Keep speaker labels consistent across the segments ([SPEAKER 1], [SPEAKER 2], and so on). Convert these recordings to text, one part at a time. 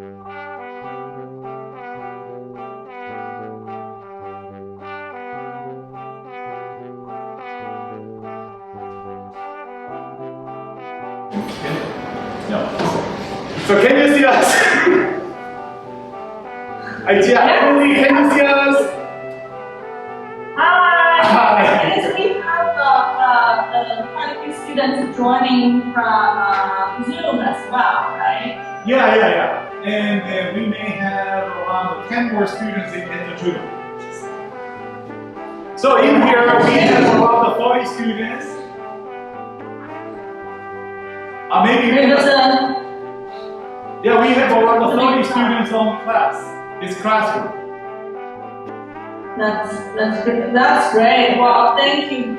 [SPEAKER 1] So can you see us? Emily, can you see us?
[SPEAKER 2] Hi.
[SPEAKER 1] Hi.
[SPEAKER 2] Yes, we have quite a few students joining from Zoom as well, right?
[SPEAKER 1] Yeah. And we may have around 10 more students in the Zoom. So in here we have around 40 students. Yeah, we have around 40 students on this classroom.
[SPEAKER 2] That's great. Well, thank you,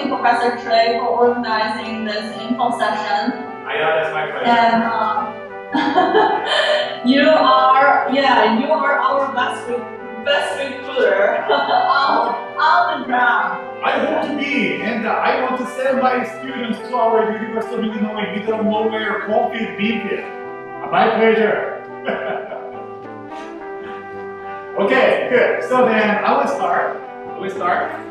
[SPEAKER 2] Professor Choi, for organizing this info session.
[SPEAKER 1] That's my pleasure.
[SPEAKER 2] And you are our best recruiter on the ground.
[SPEAKER 1] I hope to be, and I want to send my students to our University of Illinois middle of nowhere coffee bean. My pleasure. Okay, good. So then I will start.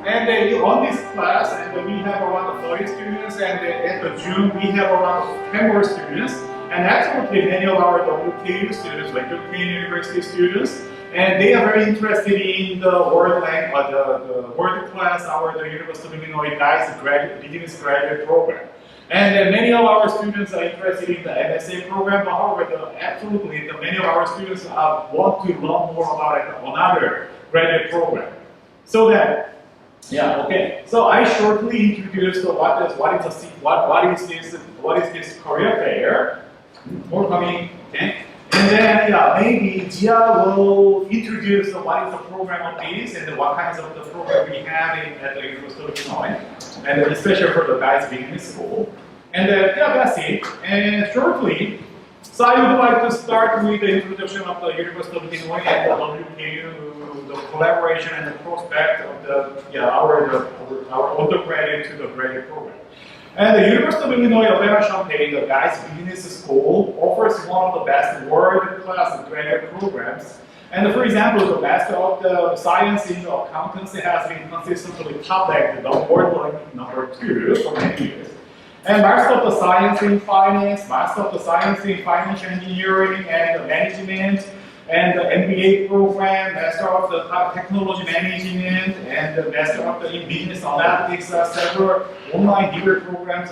[SPEAKER 1] And on this class, and we have around 40 students, and at the June we have around 10 more students. And absolutely many of our WKU students, like WKU University students, and they are very interested in the world language, the world class, the University of Illinois Business Graduate Program. And many of our students are interested in the MSA program, but however, many of our students want to learn more about another graduate program. So that, So I shortly introduced what is this career fair. More coming, okay? And then maybe Jia will introduce what is the program of this and what kinds of the program we have at the University of Illinois, and especially for the Guys Business School. And that's it. And shortly, so I would like to start with the introduction of the University of Illinois and the WKU, the collaboration and the prospect of our undergraduate to the graduate program. And the University of Illinois Urbana-Champaign, the Gies Business School, offers one of the best world-class graduate programs. And for example, the Master of the Science in Accountancy has been consistently top-ranked, the world ranking #2 for many years. And Master of the Science in Finance, Master of the Science in Financial Engineering and Management, and the MBA program, Master of the Technology Management, and the Master of the Business Analytics, several online degree programs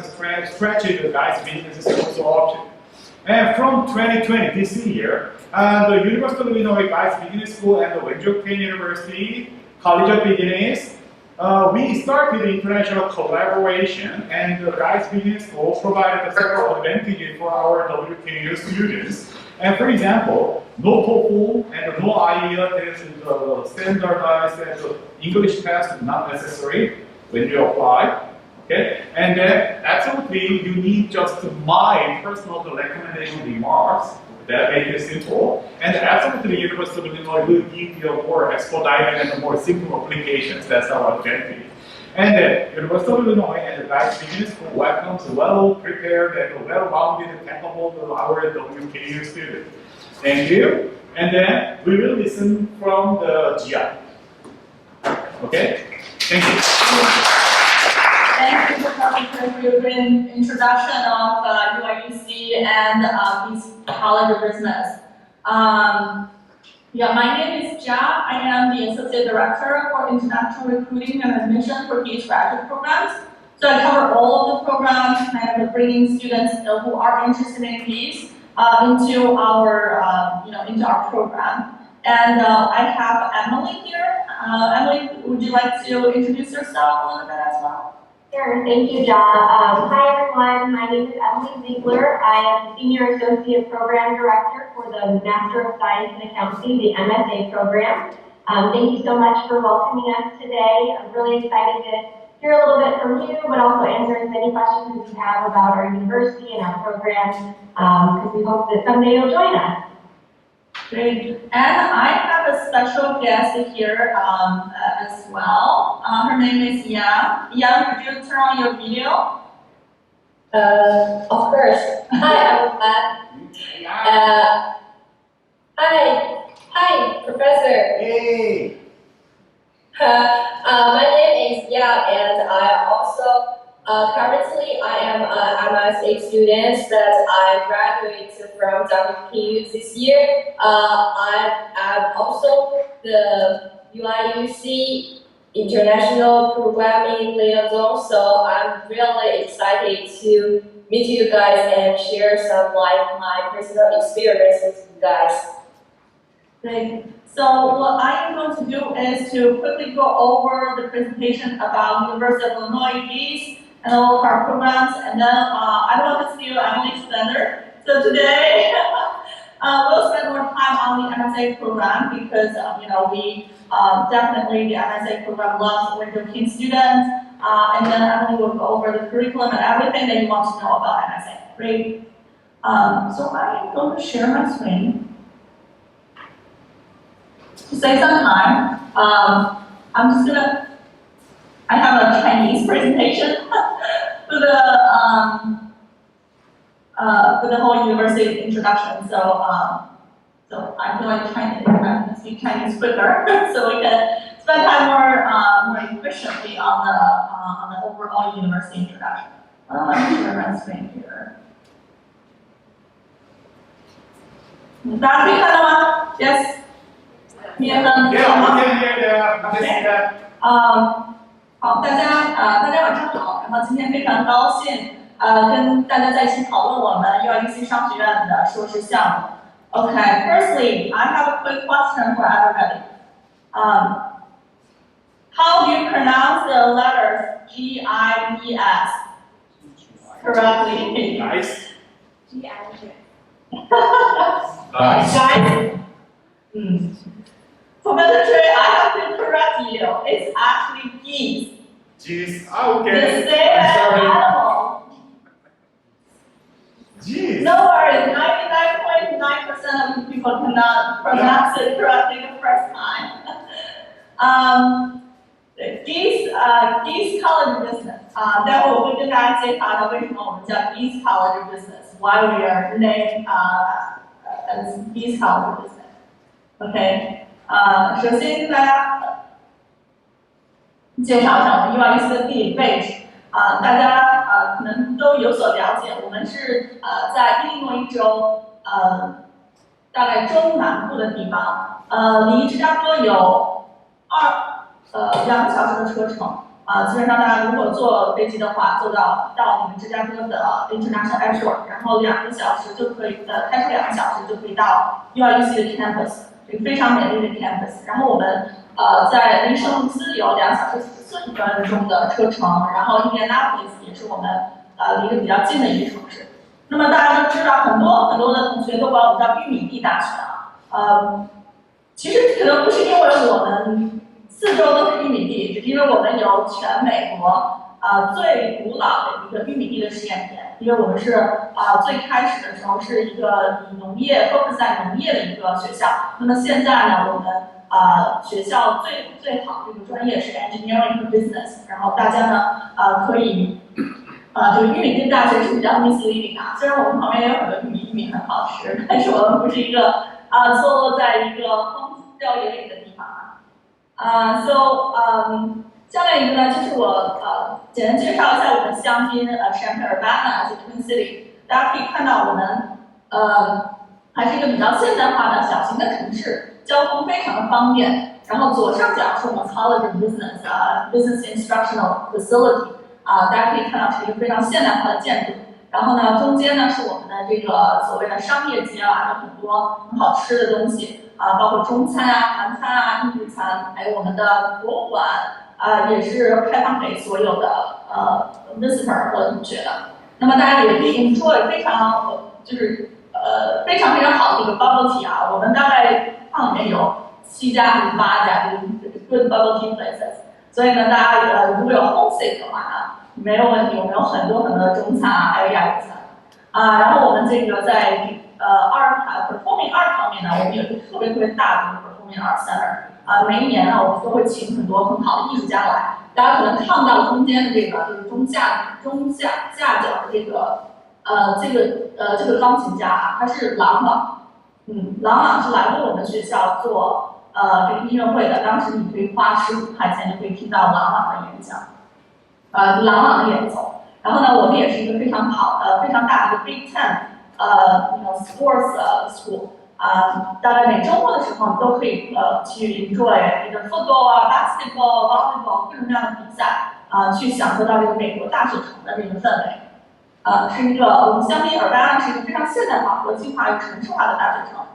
[SPEAKER 1] stretching the Guys Business School option. And from 2020, this year, the University of Illinois Guys Business School and the Jeonghwan University College of Business, we started international collaboration, and the Guys Business School provided several advantages for our WKU students. And for example, no TOEFL and no IELTS is the standardized English test not necessary when you apply. Okay, and then absolutely you need just my personal recommendation remarks that make it simple. And absolutely, University of Illinois will give you more expedited and more simple applications. That's our objective. And then University of Illinois and the Guys Business School welcomes well-prepared and well-rounded and capable of our WKU students. Thank you. And then we will listen from the Jia. Okay? Thank you.
[SPEAKER 2] Thank you, Professor, for your great introduction of UIUC and Gies College of Business. My name is Jia. I am the Associate Director for International Recruiting and Admission for Gies Graduate Programs. So I cover all of the programs, kind of bringing students who are interested in Gies into our program. And I have Emily here. Emily, would you like to introduce yourself a little bit as well?
[SPEAKER 3] Sure, thank you, Jia. Hi everyone, my name is Emily Zigler. I am Senior Associate Program Director for the Master of Science in Accounting, the MSA program. Thank you so much for welcoming us today. I'm really excited to hear a little bit from you, but also answer as many questions as you have about our university and our program, because we hope that someday you'll join us.
[SPEAKER 2] Great. And I have a special guest here as well. Her name is Xiang. Xiang, could you turn on your video?
[SPEAKER 4] Of course. Hi, everyone. Hi, Professor.
[SPEAKER 1] Hey.
[SPEAKER 4] My name is Xiang, and I also currently I am an MSA student that I graduated from WKU this year. I am also the UIUC International Programming Liaison, so I'm really excited to meet you guys and share some like my personal experience with you guys.
[SPEAKER 2] Great. So what I am going to do is to quickly go over the presentation about University of Illinois Gies and all of our programs, and then I don't want to steal Emily's thunder. So today we'll spend more time on the MSA program because we definitely the MSA program loves working students, and then Emily will go over the curriculum and everything that you want to know about MSA. Great. So I am going to share my screen. To save some time, I'm just gonna. I have a Chinese presentation for the whole university introduction. So I'm going to speak Chinese quicker, so we can spend time more efficiently on the overall university introduction. Let me share my screen here. 大家可以看到吗 ？Yes.
[SPEAKER 1] Yeah, we can hear that. We can see that.
[SPEAKER 2] 好，大家晚上好。然后今天非常高兴，跟大家在一起讨论我们 UIUC 商学院的硕士项目。Okay, firstly, I have a quick question for everybody. How do you pronounce the letters GIES correctly?
[SPEAKER 1] Nice.
[SPEAKER 4] GIES.
[SPEAKER 1] Nice.
[SPEAKER 2] Professor Choi, I have to correct you. It's actually geese.
[SPEAKER 1] Geez.
[SPEAKER 2] The
[SPEAKER 1] Okay.
[SPEAKER 2] same as
[SPEAKER 1] Sorry.
[SPEAKER 2] animal.
[SPEAKER 1] Geez.
[SPEAKER 2] No worries, 99.9% of people cannot pronounce it correctly the first time. Geese College Business. 待会我会跟大家介绍一下为什么我们叫 Geese College Business. Why we are named as Geese College Business. Okay. 首先跟大家介绍一下我们 UIUC 的地理位置。大家可能都有所了解，我们是在伊利诺伊州大概中南部的地方，离芝加哥有2个小时的车程。基本上大家如果坐飞机的话，坐到你们芝加哥的 International Airport， 然后2个小时就可以开车2个小时就可以到 UIUC 的 campus。这个非常美丽的 campus， 然后我们在离圣路斯有2小时40分钟的车程，然后Indianapolis也是我们离得比较近的一个城市。那么大家都知道，很多的同学都管我们叫玉米地大学其实可能不是因为我们4周都是玉米地，只是因为我们有全美国最古老的一个玉米地的试验田。因为我们是最开始的时候是一个以农业 focus 在农业的一个学校，那么现在呢，我们学校最好的这个专业是 engineering 和 business， 然后大家呢可以这个玉米地大学是比较 misleading 虽然我们旁边也有很多玉米很好吃，但是我们不是一个坐落在一个荒郊野岭的地方下面一个呢，就是我简单介绍一下我们香槟Champaign Urbana 这个 Twin City。大家可以看到我们还是一个比较现代化的小型的城市，交通非常的方便。然后左上角是我们 College of Business Business Instructional Facility 大家可以看到是一个非常现代化的建筑。然后呢，中间呢是我们的这个所谓的商业街有很多很好吃的东西包括中餐韩餐印度餐，还有我们的博物馆。也是开放给所有的visitor 或同学的。那么大家也可以 enjoy 非常非常好的一个 bubble tea 我们大概里面有7家还是8家 good bubble tea places。所以呢，大家如果有 homesick 的话呢，没有问题，我们有很多的中餐还有亚洲餐然后我们这个在performing art 方面呢，我们有一个特别大的 performing art center。每一年呢，我们都会请很多很好的艺术家来。大家可能看到中间的这个就是中下角的这个钢琴家他是郎朗朗朗是来过我们学校做这个音乐会的，当时你可以花15块钱就可以听到朗朗的演讲，朗朗的演奏。然后呢，我们也是一个非常好的、非常大的一个 Big Ten sports school。大概每周末的时候，你都可以去 enjoy 你的 football basketball、volleyball 各种各样的比赛去享受到这个美国大学城的这个氛围。是一个我们相比Urbana是一个非常现代化、国际化、城市化的大学城。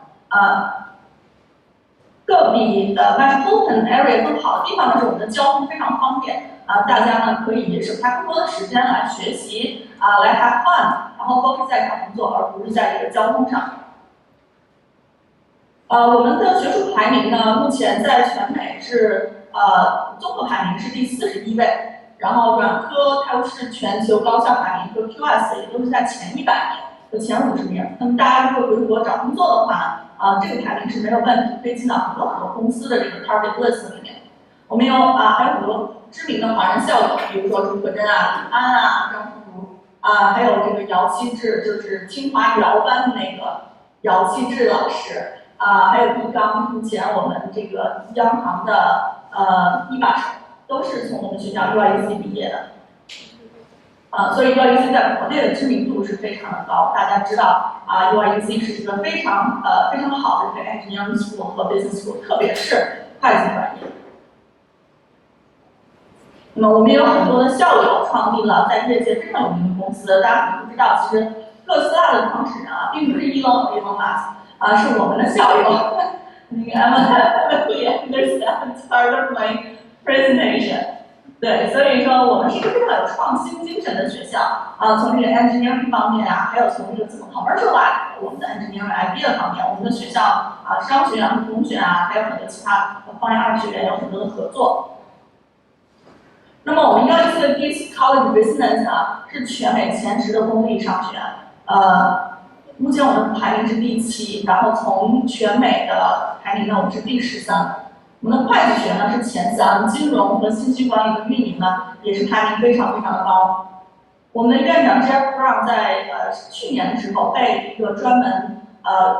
[SPEAKER 2] 个比metropolitan area 更好的地方呢是我们的交通非常方便大家呢可以省下更多的时间来学习来 have fun， 然后 focus 在找工作，而不是在这个交通上面。我们的学术排名呢，目前在全美是综合排名是第41位，然后软科它又是全球高校排名和 QS 也都是在前100名和前50名。那么大家如果回国找工作的话，这个排名是没有问题，可以进到很多公司的这个 target list 里面。我们有还有很多知名的华人校友，比如说朱可桢李安张福还有这个姚希志，就是清华姚班的那个姚希志老师。还有易纲，目前我们这个央行的一把手都是从我们学校 UIUC 毕业的，所以 UIUC 在国内的知名度是非常的高。大家知道UIUC 是一个非常好的这个 engineering school 和 business school， 特别是会计专业。那么我们也有很多的校友创立了在业界非常有名的公司，大家可能不知道，其实特斯拉的创始人并不是Elon Musk。是我们的校友，那个 Emily understands part of my presentation。对，所以说我们是一个非常有创新精神的学校从这个 engineering 方面还有从这个怎么 commercialize 我们的 engineering idea 方面，我们的学校商学院和工学还有很多其他方言2学院有很多的合作。那么我们UIUC的 Gies College Business 是全美前10的公立商学院，目前我们排名是第7，然后从全美的排名呢，我们是第13。我们的会计学呢是前3，金融和信息管理和运营呢也是排名非常的高。我们的院长 Jeff Brown 在去年的时候被一个专门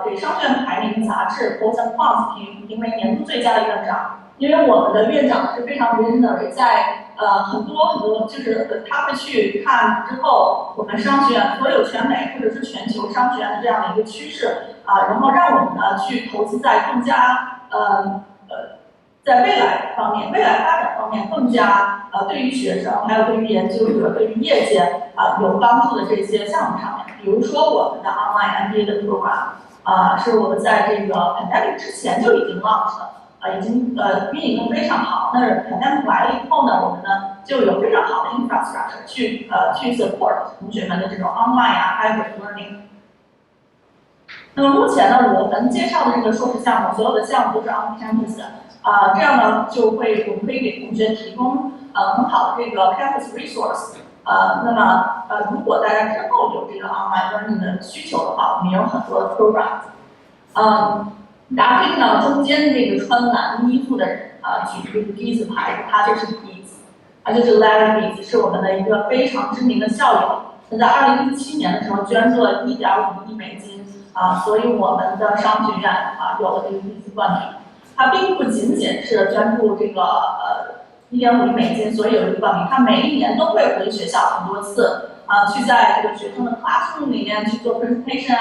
[SPEAKER 2] 给商学院排名杂志 Pros and Cons 评为年度最佳的院长，因为我们的院长是非常 visionary， 在很多就是他会去看之后我们商学院所有全美或者是全球商学院的这样的一个趋势然后让我们呢去投资在更加在未来方面、未来发展方面更加对于学生还有对于研究者、对于业界有帮助的这些项目上面，比如说我们的 online MBA 的 program是我们在这个 pandemic 之前就已经 launch 的。已经运营的非常好。那 pandemic 来了以后呢，我们呢就有非常好的 infrastructure 去 support 同学们的这种 online hybrid learning。那么目前呢，我们介绍的这个硕士项目，所有的项目都是 on campus 的这样呢我们可以给同学提供很好的这个 campus resource。那么如果大家之后有这个 online learning 的需求的话，我们也有很多的 program。大家可以看到中间这个穿蓝衣服的人举这个 Gies 牌，他就是 Gies， 他就是 Larry Gies， 是我们的一个非常知名的校友。他在2017年的时候捐助了1.5亿美金所以我们的商学院有了这个 Gies 冠名。他并不仅仅是捐助这个1.5亿美金，所以有这个冠名。他每一年都会回学校很多次去在这个学生的 classroom 里面去做 presentation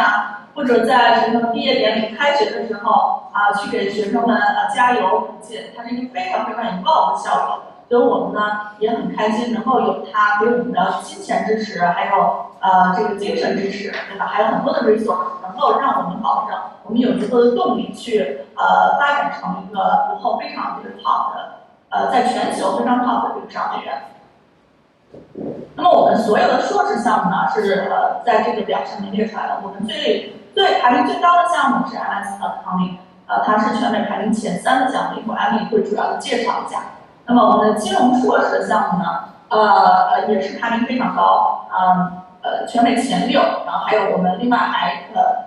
[SPEAKER 2] 或者在学生的毕业典礼开学的时候去给学生们加油鼓劲。他是一个非常involved的校友，所以我们呢也很开心能够有他给我们的金钱支持，还有这个精神支持，对吧？还有很多的 resource 能够让我们保证我们有足够的动力去发展成一个以后非常这个 top 的在全球非常 top 的这个商学院。那么我们所有的硕士项目呢是在这个表上面列出来的。我们排名最高的项目是 MS Accounting， 它是全美排名前3的项目，一会儿 Emily 会主要的介绍一下。那么我们的金融硕士的项目呢，也是排名非常高，全美前6，然后还有我们另外还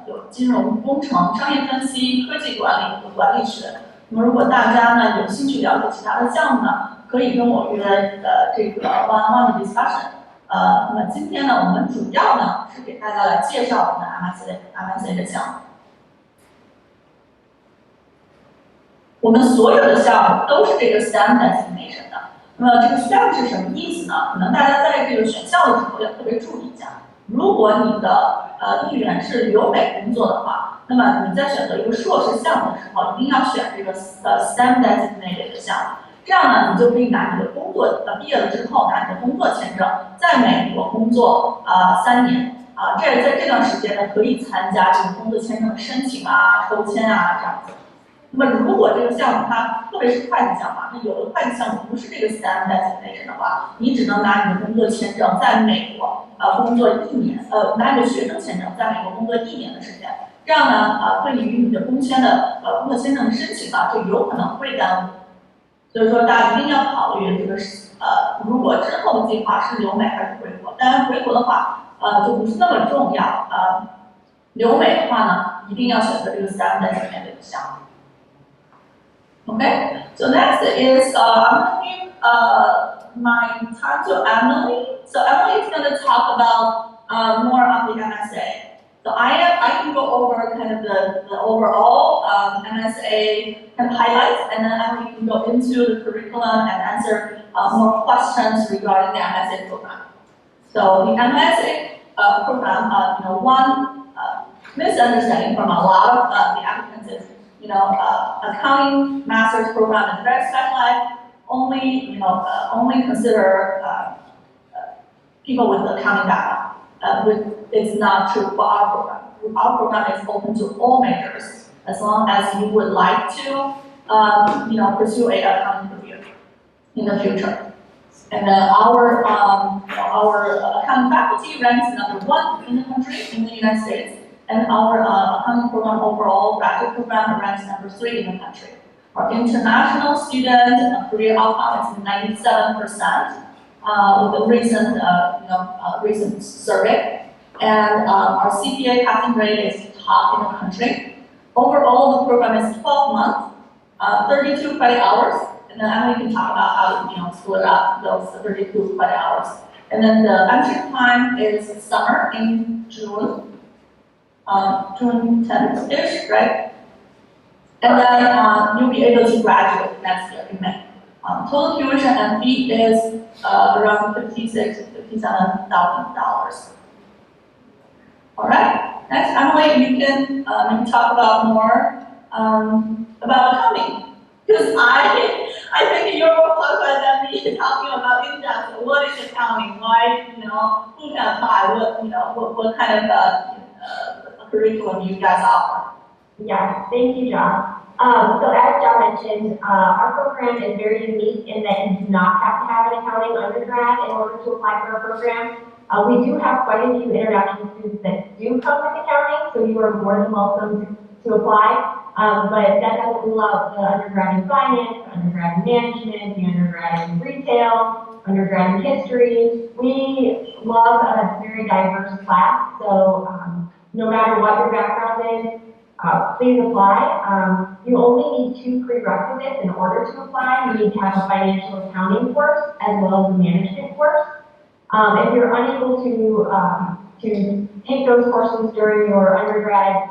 [SPEAKER 2] 有金融工程、商业分析、科技管理和管理学。那么如果大家呢有兴趣了解其他的项目呢，可以跟我约这个 one-on-one 的 discussion。那么今天呢，我们主要呢是给大家来介绍我们的 MSA 的项目。我们所有的项目都是这个 STEM designation 的。那么这个 STEM 是什么意思呢？可能大家在这个选项的时候要特别注意一下。如果你的意愿是留美工作的话，那么你在选择一个硕士项目的时候，一定要选这个STEM designated 的项目。这样呢，你就可以拿你的工作毕业了之后拿你的工作签证，在美国工作3年。在这段时间呢，可以参加这个工作签证的申请啊、抽签啊这样子。那么，如果这个项目它特别是会计项目，那有的会计项目不是这个 STEM designation 的话，你只能拿你的工作签证在美国工作1年，拿你的学生签证在美国工作1年的时间。这样呢，对于你的工作签证的申请就有可能会耽误。所以说，大家一定要考虑这个如果之后的计划是留美还是回国。当然，回国的话。就不是那么重要。留美的话呢，一定要选择这个STEM designated 的项目。Okay, so next is I'm going to give my time to Emily. So Emily is going to talk about more of the MSA. So I can go over kind of the overall MSA kind of highlights, and then Emily can go into the curriculum and answer more questions regarding the MSA program. So the MSA program, one misunderstanding from a lot of the applicants is, accounting master's program is very specialized. Only consider people with accounting background. It's not true for our program. Our program is open to all majors as long as you would like to, pursue a accounting career in the future. And our accounting faculty ranks #1 in the country, in the United States, and our accounting program overall graduate program ranks #3 in the country. Our international student career outcome is 97% with the recent survey, and our CPA passing rate is top in the country. Overall, the program is 12 months, 32 credit hours. And then Emily can talk about how to split up those 32 credit hours. And then the entry time is summer in June 10th-ish, right? And then you'll be able to graduate next year in May. Total tuition and fee is around $56,000 to $57,000. All right. Next, Emily, you can maybe talk about more about accounting. Because I think you're more qualified than me talking about in-depth. What is accounting? Why, who can apply? What kind of curriculum you guys offer?
[SPEAKER 3] Yeah, thank you, John. So as John mentioned, our program is very unique in that you do not have to have an accounting undergrad in order to apply for our program. We do have quite a few international students that do come with accounting, so you are more than welcome to apply. But that doesn't rule out the undergrad in finance, the undergrad in management, the undergrad in retail, undergrad in history. We love a very diverse class, so no matter what your background is, please apply. You only need 2 prerequisites in order to apply. You need to have a financial accounting course as well as a management course. If you're unable to take those courses during your undergrad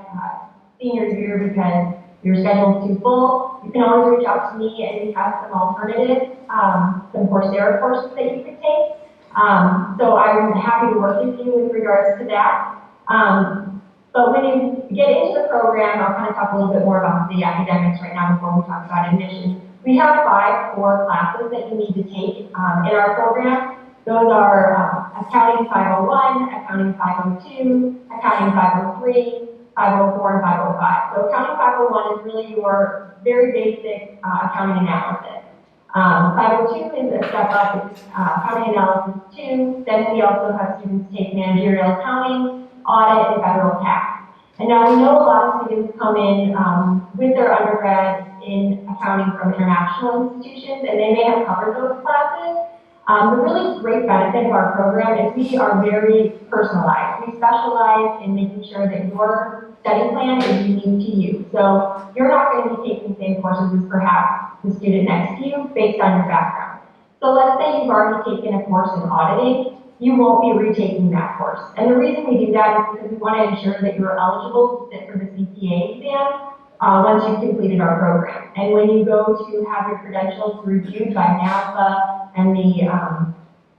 [SPEAKER 3] senior year because your schedule is too full, you can always reach out to me and we have some alternatives, some Coursera courses that you could take. So I'm happy to work with you with regards to that. But when you get into the program, I'll kind of talk a little bit more about the academics right now before we talk about admission. We have 5 core classes that you need to take in our program. Those are Accounting 501, Accounting 502, Accounting 503, 504, and 505. So Accounting 501 is really your very basic accounting analysis. 502 is a step up, it's accounting analysis 2. Then we also have students take managerial accounting, audit, and federal tax. And now we know a lot of students come in with their undergrad in accounting from international institutions, and they may have covered those classes. The really great benefit of our program is we are very personalized. We specialize in making sure that your study plan is unique to you. So you're not going to be taking the same courses as perhaps the student next to you based on your background. So let's say you've already taken a course in auditing, you won't be retaking that course. And the reason we do that is because we want to ensure that you're eligible to sit for the CPA exam once you've completed our program. And when you go to have your credentials reviewed by NAFA and the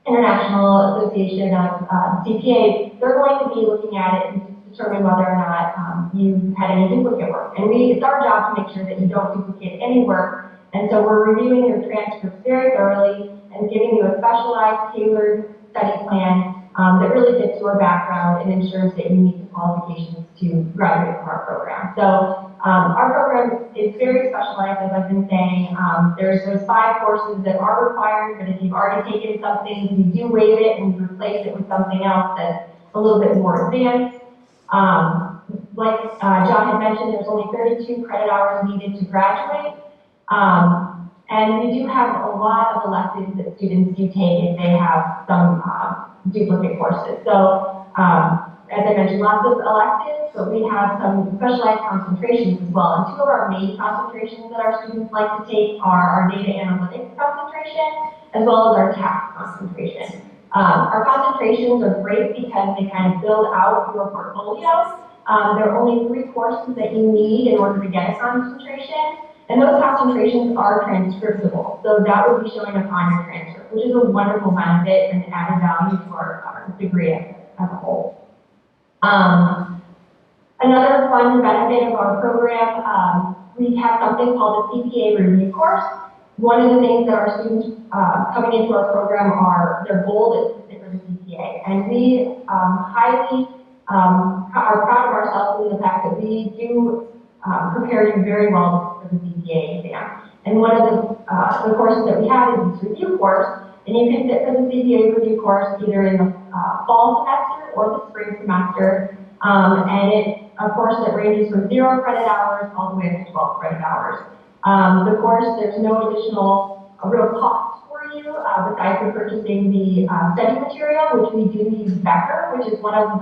[SPEAKER 3] International Association of CPA, they're going to be looking at it and determine whether or not you had any duplicate work. And it's our job to make sure that you don't duplicate any work. And so we're reviewing your transcripts very thoroughly and giving you a specialized, tailored study plan that really fits your background and ensures that you meet the qualifications to graduate from our program. So our program is very specialized, as I've been saying. There's those 5 courses that are required, but if you've already taken something, we do waive it and replace it with something else that's a little bit more advanced. Like John had mentioned, there's only 32 credit hours needed to graduate. And we do have a lot of electives that students do take if they have some duplicate courses. So, as I mentioned, lots of electives, but we have some specialized concentrations as well. And 2 of our main concentrations that our students like to take are our data analytics concentration, as well as our tax concentration. Our concentrations are great because they kind of build out your portfolio. There are only 3 courses that you need in order to get a concentration. And those concentrations are transcriptable, so that would be showing up on your transcript, which is a wonderful benefit and added value to our degree as a whole. Another fun benefit of our program, we have something called a CPA review course. One of the things that our students coming into our program their goal is to sit for the CPA, and we highly are proud of ourselves in the fact that we do prepare you very well for the CPA exam. And one of the courses that we have is this review course, and you can sit for the CPA review course either in the fall semester or the spring semester. And it's a course that ranges from 0 credit hours all the way up to 12 credit hours. The course, there's no additional real cost for you besides for purchasing the study material, which we do use Becker, which is one of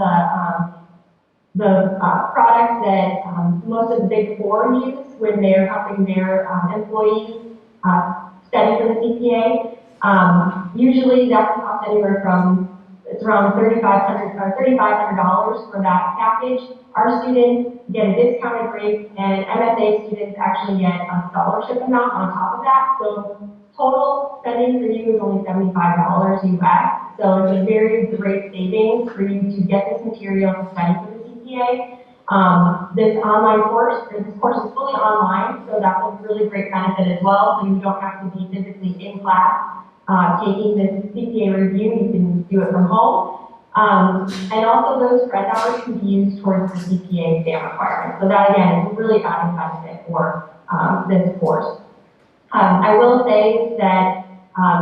[SPEAKER 3] the products that most of the Big Four use when they're helping their employees study for the CPA. Usually that can cost anywhere from, it's around $3,500 for that package. Our students get a discounted rate, and MSA students actually get a scholarship amount on top of that. So total spending for you is only $75 US. So it's a very great savings for you to get this material to study for the CPA. This online course, this course is fully online, so that was a really great benefit as well. So you don't have to be physically in class taking this CPA review. You can do it from home. And also those credit hours can be used towards the CPA exam requirement. So that again is a really added benefit for this course. I will say that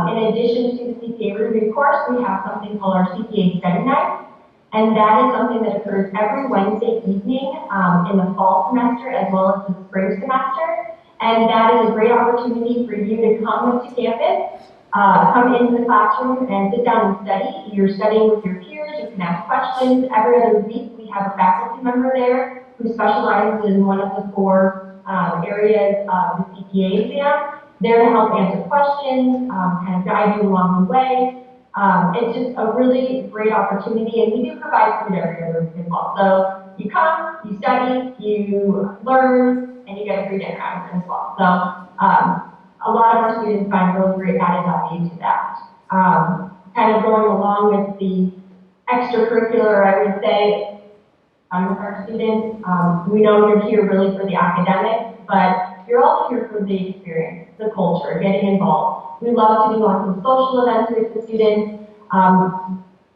[SPEAKER 3] in addition to the CPA review course, we have something called our CPA study night. And that is something that occurs every Wednesday evening in the fall semester as well as the spring semester. And that is a great opportunity for you to come to campus, come into the classroom and sit down and study. You're studying with your peers, you can ask questions. Every other week we have a faculty member there who specializes in one of the 4 areas of the CPA exam. They're to help answer questions, kind of guide you along the way. It's just a really great opportunity, and we do provide food every other week as well. So you come, you study, you learn, and you get a free dinner out of it as well. So a lot of our students find really great added value to that. Kind of going along with the extracurricular, I would say, with our students, we know you're here really for the academics, but you're also here for the experience, the culture, getting involved. We love to do lots of social events with the students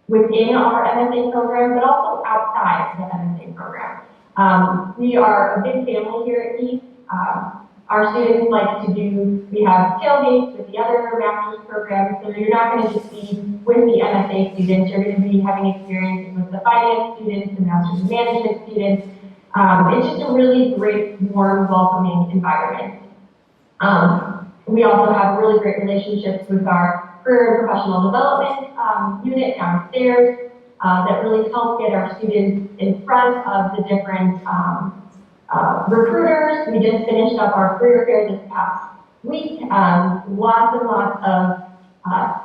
[SPEAKER 3] within our MSA program, but also outside the MSA program. We are a big family here at Gies. Our students like to do, we have tailgates with the other master's programs, so you're not going to just be with the MSA students, you're going to be having experiences with the finance students, the master's in management students. It's just a really great, warm, welcoming environment. We also have really great relationships with our career and professional development unit downstairs that really help get our students in front of the different recruiters. We just finished up our career fair this past week. Lots and lots of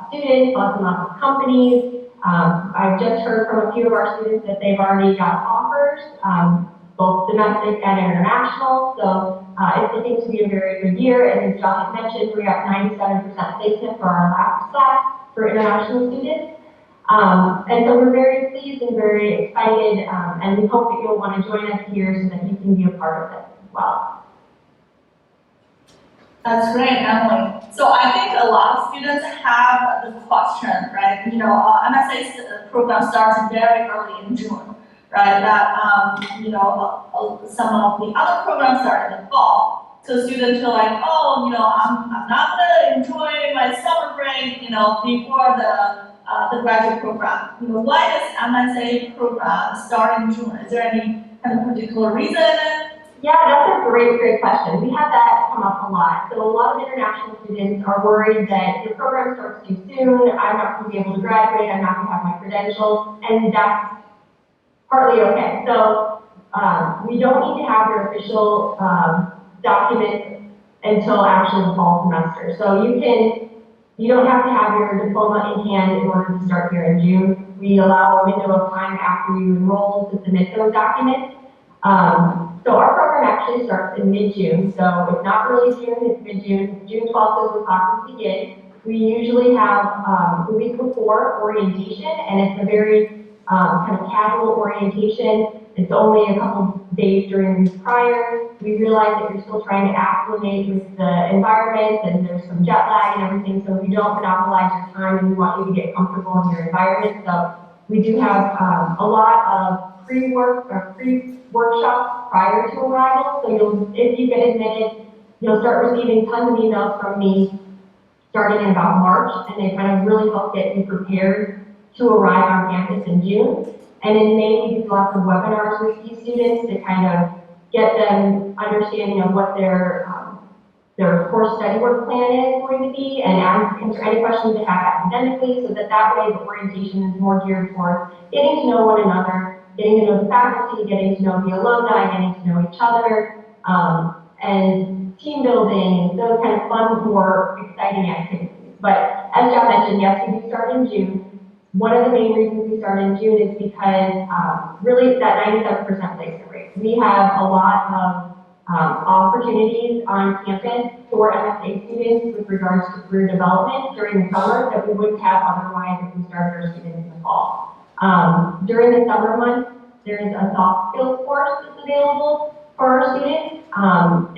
[SPEAKER 3] students, lots and lots of companies. I've just heard from a few of our students that they've already got offers, both domestic and international. So year, and as John had mentioned, we have 97% placement for our last class for international students. And so we're very pleased and very excited, and we hope that you'll want to join us here so that you can be a part of this as well.
[SPEAKER 2] That's great, Emily. So I think a lot of students have the question, right? You know, MSA program starts very early in June, right? That, you know, some of the other programs start in the fall. So students feel like, oh, you know, I'm not gonna enjoy my summer break, you know, before the graduate program. You know, why does MSA program start in June? Is there any kind of particular reason?
[SPEAKER 3] Yeah, that's a great question. We have that come up a lot. So a lot of international students are worried that your program starts too soon, I'm not going to be able to graduate, I'm not going to have my credentials, and that's partly okay. So we don't need to have your official documents until actually the fall semester. So you don't have to have your diploma in hand in order to start here in June. We allow a window of time after you enroll to submit those documents. So our program actually starts in mid-June, so it's not early June, it's mid-June. June 12th is when classes begin. We usually have the week before orientation, and it's a very kind of casual orientation. It's only a couple days during the week prior. We realize that you're still trying to acclimate with the environment, and there's some jet lag and everything, so we don't monopolize your time, and we want you to get comfortable in your environment. So we do have a lot of pre-workshops prior to arrival. So if you get admitted, you'll start receiving tons of emails from me starting in about March, and they kind of really help get you prepared to arrive on campus in June. And in May, we do lots of webinars with these students to kind of get them understanding of what their course study work plan is going to be, and answer any questions they have academically, so that way the orientation is more geared towards getting to know one another, getting to know the faculty, getting to know the alumni, getting to know each other, and team building, those kind of fun, more exciting activities. But as John mentioned, yes, we do start in June. One of the main reasons we start in June is because really that 97% placement rate. We have a lot of opportunities on campus for MSA students with regards to career development during the summer that we wouldn't have otherwise if we started our students in the fall. During the summer months, there's a soft skills course that's available for our students.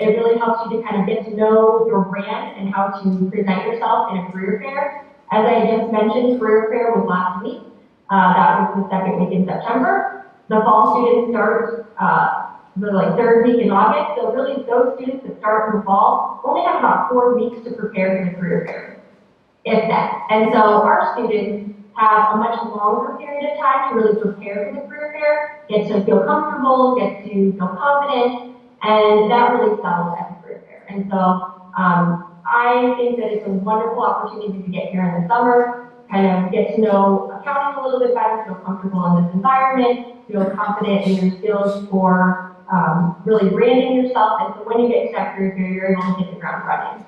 [SPEAKER 3] It really helps you to kind of get to know your brand and how to present yourself in a career fair. As I just mentioned, career fair was last week. That was the second week in September. The fall students start the third week in August. So really those students that start in the fall only have about 4 weeks to prepare for the career fair, if that. And so our students have a much longer period of time to really prepare for the career fair, get to feel comfortable, get to feel confident, and that really sells at the career fair. And so I think that it's a wonderful opportunity to get here in the summer, kind of get to know accounting a little bit better, feel comfortable in this environment, feel confident in your skills for really branding yourself, and so when you get to that career fair, you're able to hit the ground running.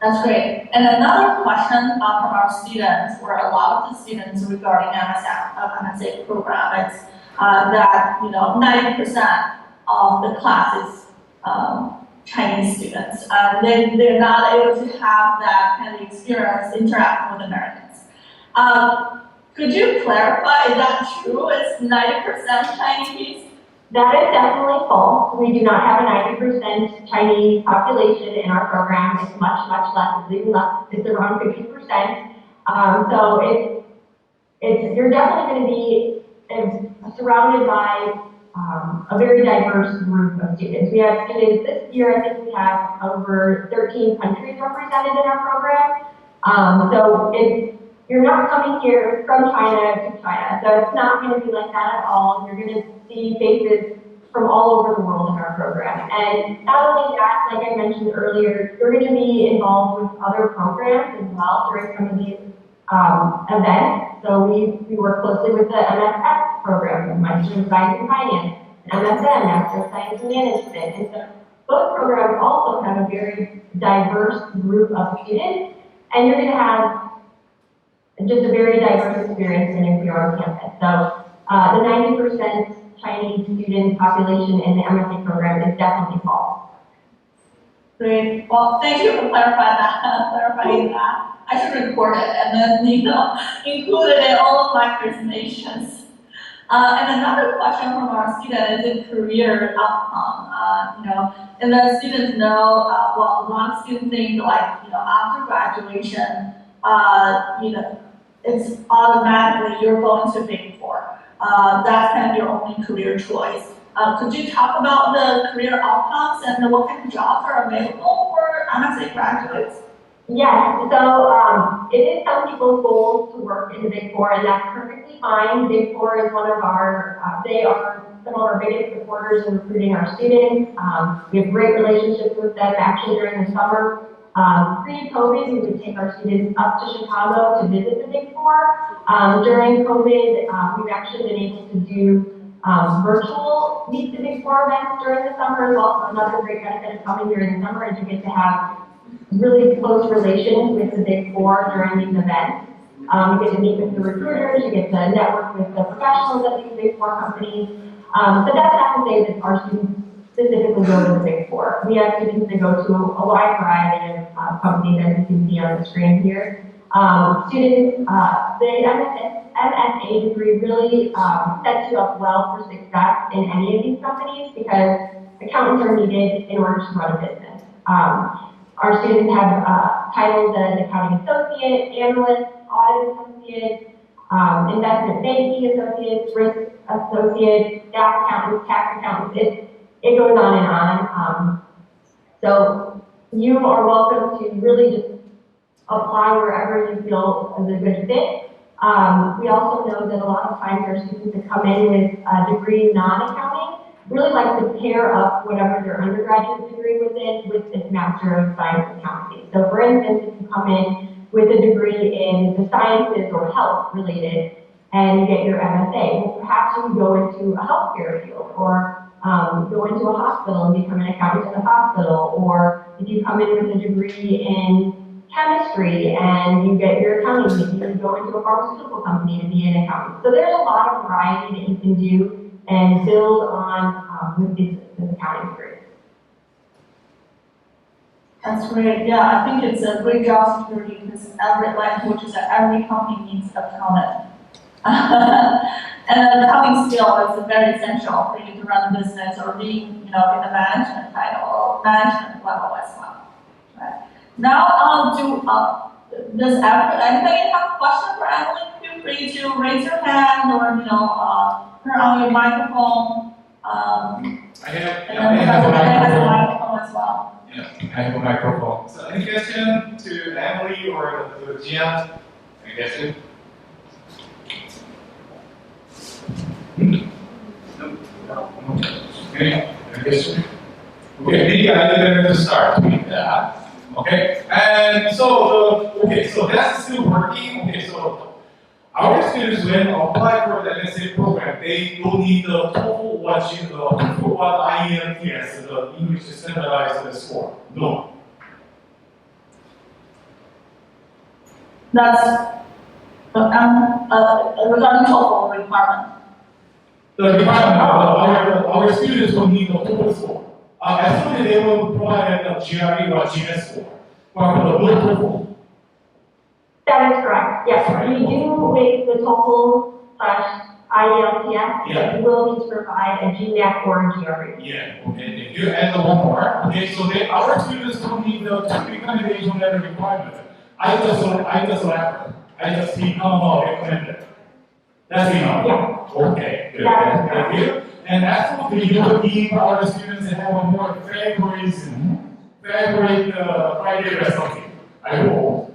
[SPEAKER 2] That's great. And another question from our students, or a lot of the students regarding MSA program, is that 90% of the class is Chinese students. They're not able to have that kind of experience interacting with Americans. Could you clarify, is that true? It's 90% Chinese?
[SPEAKER 3] That is definitely false. We do not have a 90% Chinese population in our program. It's much, much less. It's even less. It's around 50%. So you're definitely going to be surrounded by a very diverse group of students. We have students this year, I think we have over 13 countries represented in our program. So you're not coming here from China to China. So it's not going to be like that at all. You're going to see faces from all over the world in our program. And not only that, like I mentioned earlier, you're going to be involved with other programs as well during some of these events. So we work closely with the MSF program, the Master of Science and Finance, and MSM, Master of Science and Management. And so both programs also have a very diverse group of students, and you're going to have just a very diverse experience when you're on campus. So the 90% Chinese student population in the MSA program is definitely false.
[SPEAKER 2] Great. Well, thank you for clarifying that. I should record it and then, include it in all of my presentations. And another question from our student is in career outcome. And the students know, well, a lot of students think like, after graduation, it's automatically you're going to Big Four. That's kind of your only career choice. Could you talk about the career outcomes and what kind of jobs are available for MSA graduates?
[SPEAKER 3] Yes, so it is some people's goals to work in the Big Four, and that's perfectly fine. Big Four is one of our, they are some of our biggest supporters in recruiting our students. We have great relationships with them. Actually, during the summer, pre-COVID, we would take our students up to Chicago to visit the Big Four. During COVID, we've actually been able to do virtual Meet the Big Four events during the summer is also another great benefit of coming during the summer, is you get to have really close relations with the Big Four during these events. You get to meet with the recruiters, you get to network with the professionals at these Big Four companies. But that's not to say that our students specifically go to the Big Four. We have students that go to a wide variety of companies, as you can see on the screen here. Students, the MSA degree really sets you up well for success in any of these companies because accountants are needed in order to run a business. Our students have titles as accounting associate, analyst, audit associate, investment banking associates, risk associate, staff accountants, tax accountants. It goes on and on. So you are welcome to really just apply wherever you feel is a good fit. We also know that a lot of times our students that come in with a degree non-accounting really like to pair up whatever their undergraduate degree was in with this Master of Science Accounting. So for instance, if you come in with a degree in the sciences or health related and you get your MSA, well, perhaps you can go into a healthcare field or go into a hospital and become an accountant in a hospital, or if you come in with a degree in chemistry and you get your accounting degree, you can go into a pharmaceutical company to be an accountant. So there's a lot of variety that you can do and build on with this accounting degree.
[SPEAKER 2] That's great. Yeah, I think it's a great job security because every language is that every company needs accountant. And accounting skill is very essential for you to run a business or being, in the management title or management level as well. Right. Now, does anybody have a question for Emily? Feel free to raise your hand or, turn on your microphone.
[SPEAKER 1] I
[SPEAKER 2] and have a microphone as well.
[SPEAKER 1] Yeah, I have a microphone. So any question to Emily or to Xiang? Any question? No. Okay, any question? Okay, maybe I need to start with that. Okay, and so so that's still working. Okay, so our students when apply for the MSA program, they don't need the TOEFL what IELTS, the English standardized score. No.
[SPEAKER 2] That's regarding TOEFL requirement.
[SPEAKER 1] The requirement, our students don't need the TOEFL score. As soon as they will provide a GRE or GS score, but the TOEFL.
[SPEAKER 3] That is correct. Yes,
[SPEAKER 1] Right.
[SPEAKER 3] we do make the TOEFL / IELTS,
[SPEAKER 1] Yeah.
[SPEAKER 3] but you will need to provide a GMAT or a GRE.
[SPEAKER 1] Yeah, okay, thank you. And one more. Okay, so our students don't need the technical candidate letter requirement. I just see recommended. That's enough.
[SPEAKER 3] Yeah.
[SPEAKER 1] Okay, good.
[SPEAKER 3] Yeah.
[SPEAKER 1] Thank you. And absolutely, you will give our students that have a more favorite criteria or something. I hope.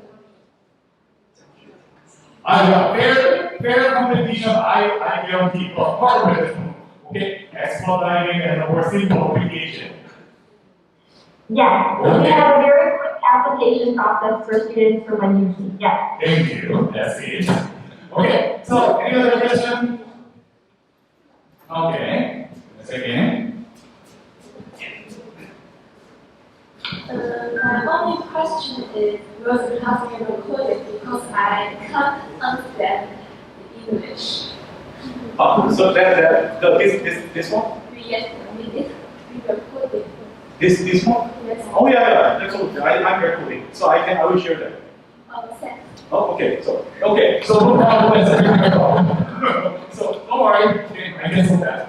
[SPEAKER 1] Fair competition, I guarantee for hardware. Okay, expediting and a more simple application.
[SPEAKER 3] Yes,
[SPEAKER 1] Okay.
[SPEAKER 3] we have a very quick application process for students for when you see. Yes.
[SPEAKER 1] Thank you. That's it. Okay. So any other question? Okay. Let's again.
[SPEAKER 5] My only question is, was it has been recorded because I can't understand English.
[SPEAKER 1] Oh, so this one?
[SPEAKER 5] Yes, we recorded.
[SPEAKER 1] This one?
[SPEAKER 5] Yes.
[SPEAKER 1] Oh yeah, that's okay. I'm recording, so I will share that.
[SPEAKER 5] Sept.
[SPEAKER 1] Oh, okay. So no problem. So don't worry. Okay, I can do that.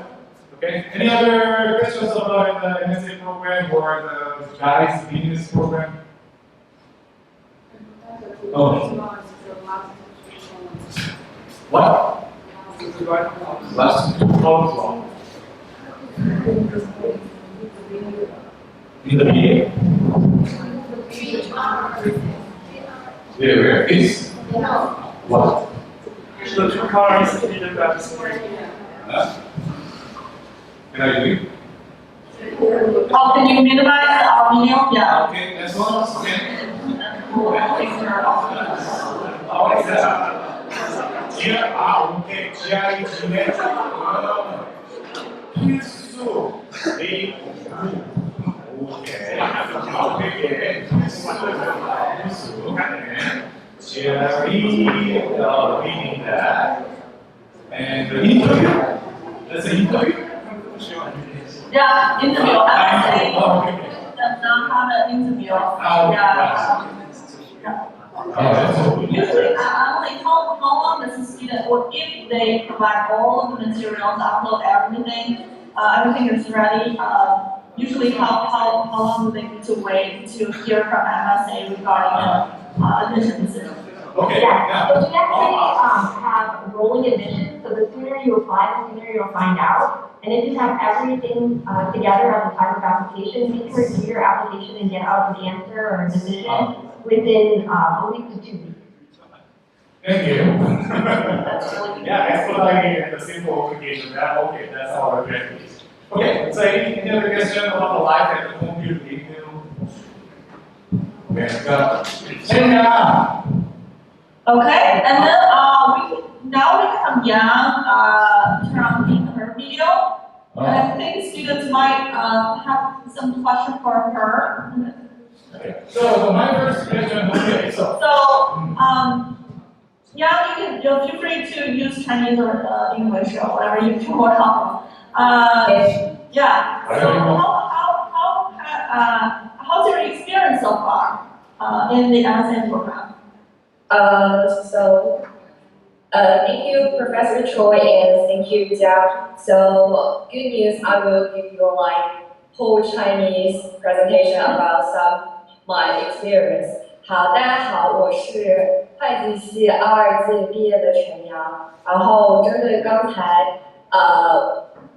[SPEAKER 1] Okay. Any other questions about the MSA program or the Guys Business program? Oh. What? Last two columns long. In the beginning? Yeah, where is? What?
[SPEAKER 6] The two cars needed that spring.
[SPEAKER 1] Huh? Can I do it?
[SPEAKER 2] Oh, can you minimize our video? Yeah.
[SPEAKER 1] Okay, as long as okay. 오케이. GRE 중에 필수 A 오케이. 필수. GRE reading that. And the interview. That's an interview.
[SPEAKER 2] Yeah, interview. I would say
[SPEAKER 1] Okay.
[SPEAKER 2] does not have an interview.
[SPEAKER 1] Yeah.
[SPEAKER 2] Usually, I'm like, how long does the student, or if they provide all of the materials, upload everything, everything is ready, usually how long do they need to wait to hear from MSA regarding admission decision?
[SPEAKER 1] Okay.
[SPEAKER 3] Yeah, so we actually have rolling admissions, so the sooner you apply, the sooner you'll find out. And if you have everything together at the time of application, you can review your application and get out an answer or a decision within a week to 2 weeks.
[SPEAKER 1] Thank you. Yeah, expediting the simple application. Okay, that's our advantage. Okay, so any other question about the life at the home field review? Okay, go. Chen.
[SPEAKER 2] Okay, and then now we have Yang turn on her video. And I think students might have some question for her.
[SPEAKER 1] Okay. So my first question, okay, so.
[SPEAKER 2] Yeah, you feel free to use Chinese or English or whatever you feel more comfortable. Yeah. So how's your experience so far in the MSN program?
[SPEAKER 4] Thank you, Professor Choi, and thank you, Jeff. So, good news, I will give you whole Chinese presentation about my experience. 好，大家好，我是会计系22届毕业的陈阳。然后针对刚才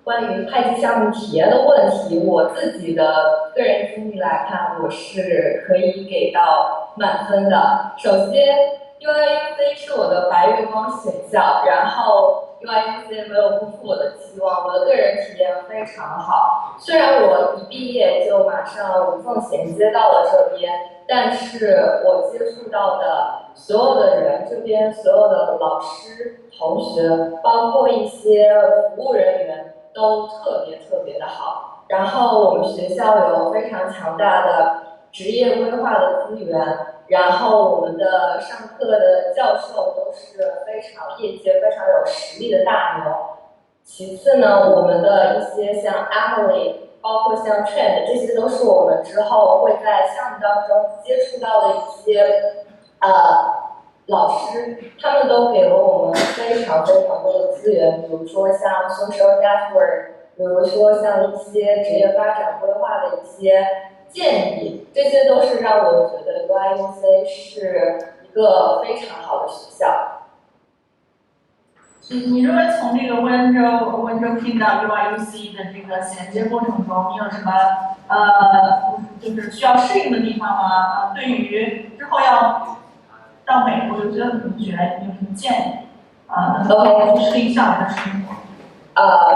[SPEAKER 4] 关于会计项目体验的问题，我自己的个人经历来看，我是可以给到满分的。首先 UIUC 是我的白月光选校，然后 UIUC 没有辜负我的期望，我的个人体验非常好。虽然我一毕业就马上无缝衔接到了这边，但是我接触到的所有的人，这边所有的老师、同学，包括一些服务人员，都特别的好。然后我们学校有非常强大的职业规划的资源。 然后我们的上课的教授都是非常业界非常有实力的大牛。其次呢，我们的一些像 Emily， 包括像 Chen， 这些都是我们之后会在项目当中接触到的一些老师，他们都给了我们非常多的资源，比如说像 social network， 比如说像一些职业发展规划的一些 建议，这些都是让我觉得 UIUC 是一个非常好的学校。
[SPEAKER 2] 你认为从这个温州进到 UIUC 的这个衔接过程中，你有什么就是需要适应的地方吗？对于之后要到美国留学的同学，你有什么建议？能够适应校园的生活？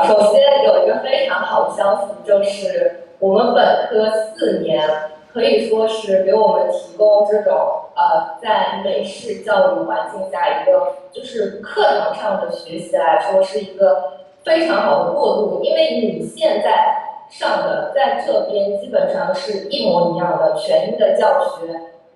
[SPEAKER 4] 首先有一个非常好的消息，就是 我们本科4年可以说是给我们提供这种在美式教育环境下一个就是课堂上的学习来说是一个非常好的过渡，因为你现在上的在这边基本上是一模一样的全英的教学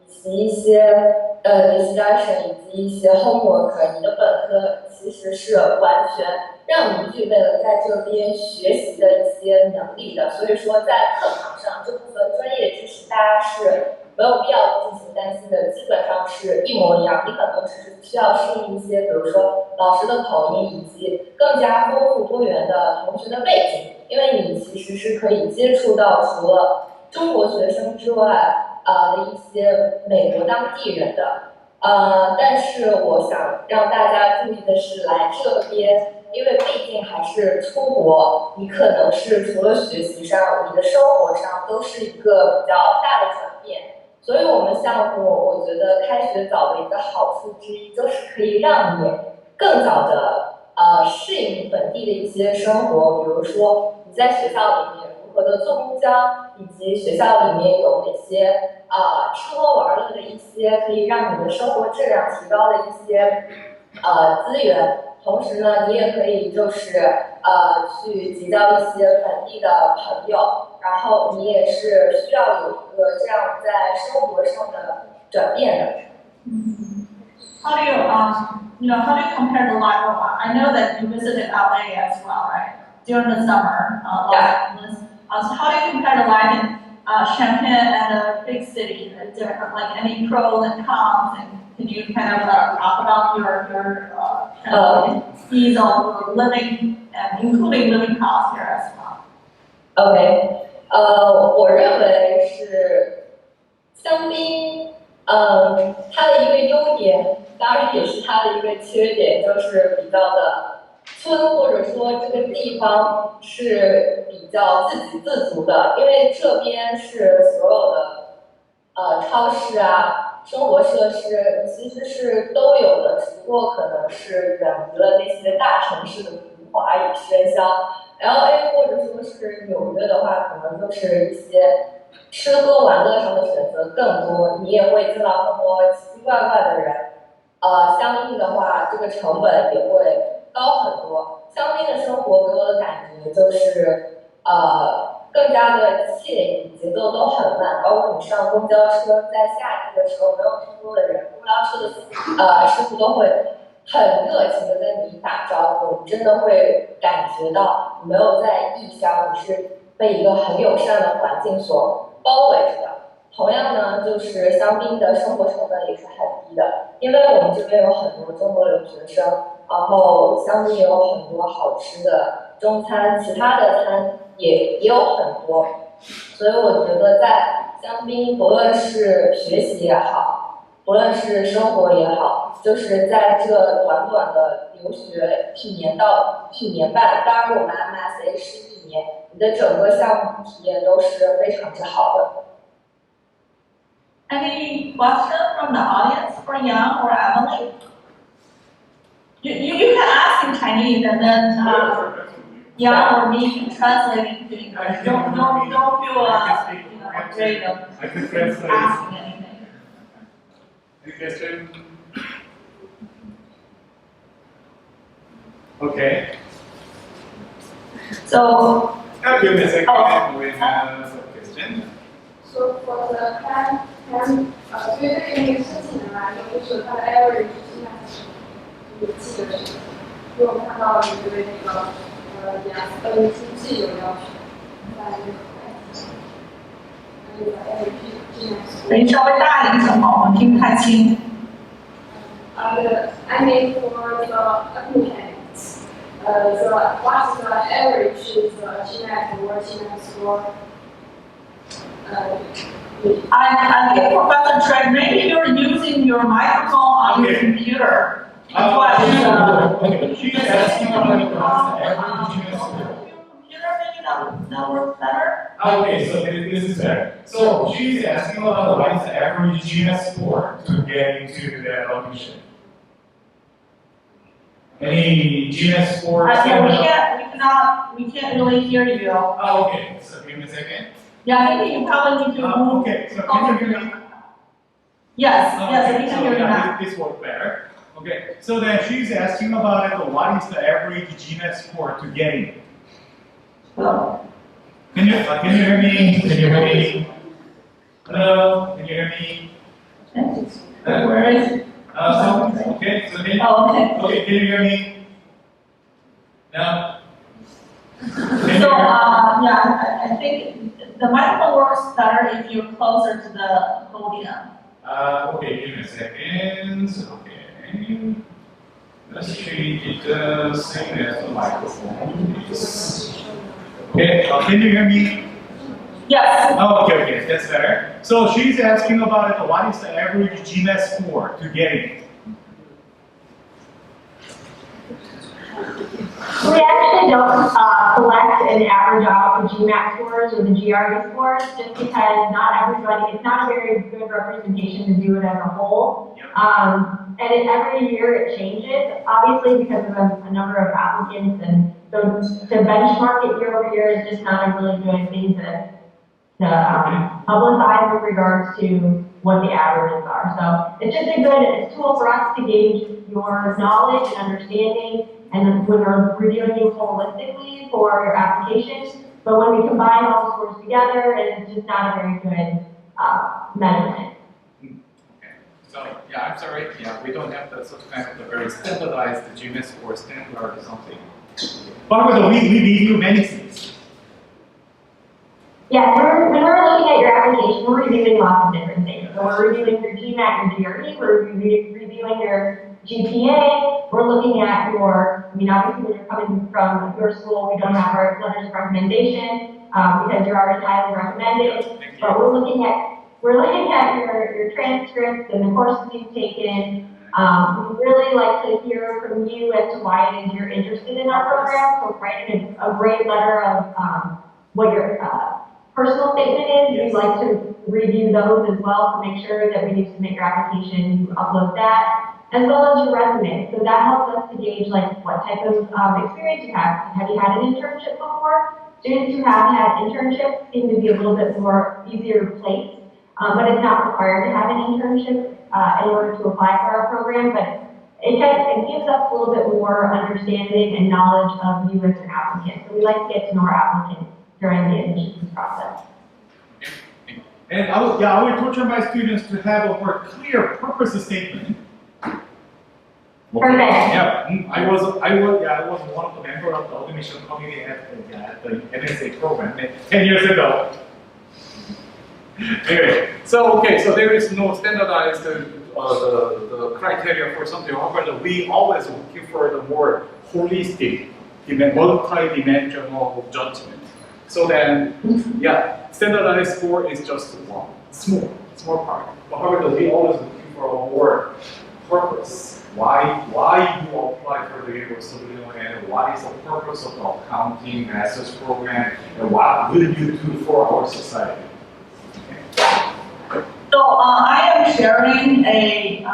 [SPEAKER 4] 以及一些 discussion 以及一些 homework， 你的本科其实是完全让你具备了在这边学习的一些能力的。所以说，在课堂上这部分专业知识，大家是没有必要进行担心的，基本上是一模一样。你可能只是需要适应一些，比如说老师的口音，以及更加丰富多元的同学的背景，因为你其实是可以接触到除了中国学生之外的一些美国当地人的。但是我想让大家注意的是，来这边，因为毕竟还是出国，你可能是除了学习上，你的生活上都是一个比较大的转变。所以我们项目，我觉得开学早的一个好处之一，就是可以让你更早的适应本地的一些生活，比如说你在学校里面如何的坐公交，以及学校里面有哪些吃喝玩乐的一些可以让你的生活质量提高的一些资源。同时呢，你也可以就是去结交一些本地的朋友，然后你也是需要有一个这样在生活上的转变的。
[SPEAKER 2] How do you how do you compare the life of? I know that you visited LA as well, right? During the summer, so how do you compare the life in Champaign and a big city? Is there like any pros and cons? And can you kind of talk about your fees of living and including living costs here as well?
[SPEAKER 4] OK， 我认为是香槟，它的一个优点，当然也是它的一个缺点，就是比较的村，或者说这个地方是比较自给自足的，因为这边是所有的超市啊、生活设施其实是都有的，只不过可能是远离了那些大城市的浮华与喧嚣。LA 或者说是纽约的话，可能就是一些吃喝玩乐上的选择更多，你也会见到很多奇奇怪怪的人。相应的话，这个成本也会高很多。香槟的生活给我的感觉就是更加的惬意，节奏都很慢。包括你上公交车，在夏季的时候没有那么多的人，公交车的师傅都会很热情的跟你打招呼，你真的会感觉到你没有在异乡，你是被一个很友善的环境所包围着的。同样呢，就是香槟的生活成本也是很低的，因为我们这边有很多中国留学生，然后香槟也有很多好吃的中餐，其他的餐也有很多，所以我觉得在香槟，不论是学习也好，不论是生活也好，就是在这短短的留学1年到1年半，当然我们 MSA 是1年，你的整个项目体验都是非常之好的。
[SPEAKER 2] Any question from the audience for Xiang or Emily? You can ask in Chinese and then Xiang or me can translate into English. Don't feel afraid of asking anything.
[SPEAKER 1] Any question? Okay.
[SPEAKER 2] So,
[SPEAKER 1] Give me a second. We have a question.
[SPEAKER 5] So for the plan, 对于那个申请人来说，就是他的 average 现在是有记得是，因为我们看到你对那个经济有要求，在这个average
[SPEAKER 2] 可以稍微大一点声吗？我听不太清。
[SPEAKER 5] I mean for the applicants, what is the average is the GMAT or GMAT score?
[SPEAKER 2] I think Professor Choi, maybe you're using your microphone on your computer. That's why
[SPEAKER 1] She's asking about the average GS score.
[SPEAKER 2] Computer, maybe that works better.
[SPEAKER 1] Okay, so this is better. So she's asking about what is the average GS score to get into the audition. Any GS score?
[SPEAKER 2] We can't really hear you.
[SPEAKER 1] Oh, okay. So give me a second.
[SPEAKER 2] Yeah, I think you probably need to move.
[SPEAKER 1] Okay, so can you hear me?
[SPEAKER 2] Yes, I can hear you now.
[SPEAKER 1] This works better. Okay, so then she's asking about what is the average GMAT score to get in?
[SPEAKER 2] Hello.
[SPEAKER 1] Can you hear me? Can you hear me? Hello, can you hear me?
[SPEAKER 2] Where is it?
[SPEAKER 1] Okay, so can you,
[SPEAKER 2] Oh, okay.
[SPEAKER 1] okay, can you hear me? No? Can
[SPEAKER 2] So,
[SPEAKER 1] you hear me?
[SPEAKER 2] yeah, I think the microphone works better if you're closer to the podium.
[SPEAKER 1] Okay, give me a second. Okay. Let's change it same as the microphone. Okay, can you hear me?
[SPEAKER 2] Yes.
[SPEAKER 1] Oh, okay, that's better. So she's asking about it, what is the average GMAT score to get it?
[SPEAKER 3] We actually don't collect an average out of the GMAT scores or the GRE scores, just because not everybody, it's not a very good representation to do it as a whole.
[SPEAKER 1] Yep.
[SPEAKER 3] Every year it changes, obviously because of a number of applicants, and so to benchmark it year over year is just not a really good thing to publicize with regards to what the averages are. So it's just a good tool for us to gauge your knowledge and understanding, and when we're reviewing you holistically for your application. But when we combine all the scores together, it's just not a very good measurement.
[SPEAKER 1] Okay. So yeah, I'm sorry. Yeah, we don't have such kind of a very standardized GMAT score standard or something. But we review many things.
[SPEAKER 3] Yeah, when we're looking at your application, we're reviewing lots of different things. So we're reviewing your GMAT, your GRE, we're reviewing your GPA, we're looking at your, obviously when you're coming from your school, we don't have our letters of recommendation because you're already highly recommended. But we're looking at your transcripts and the courses you've taken. We really like to hear from you as to why it is you're interested in our program. So writing a great letter of what your personal statement is. We'd like to review those as well to make sure that when you submit your application, you upload that, as well as your resume. So that helps us to gauge what type of experience you have. Have you had an internship before? Students who have had internships seem to be a little bit more easier to place, but it's not required to have an internship in order to apply for our program. But it gives us a little bit more understanding and knowledge of you as an applicant. So we like to get to know our applicants during the admissions process.
[SPEAKER 1] And I would torture my students to have a more clear purpose statement.
[SPEAKER 3] Perfect.
[SPEAKER 1] Yeah, I was one of the members of the admission committee at the MSA program 10 years ago. Anyway, so there is no standardized the criteria for something. However, we always looking for the more holistic, multi-dimensional judgment. So then, yeah, standardized score is just one small part. However, we always looking for a more purpose. Why you apply for the university, and what is the purpose of the accounting master's program, and what will you do for our society? Okay.
[SPEAKER 2] So I am sharing a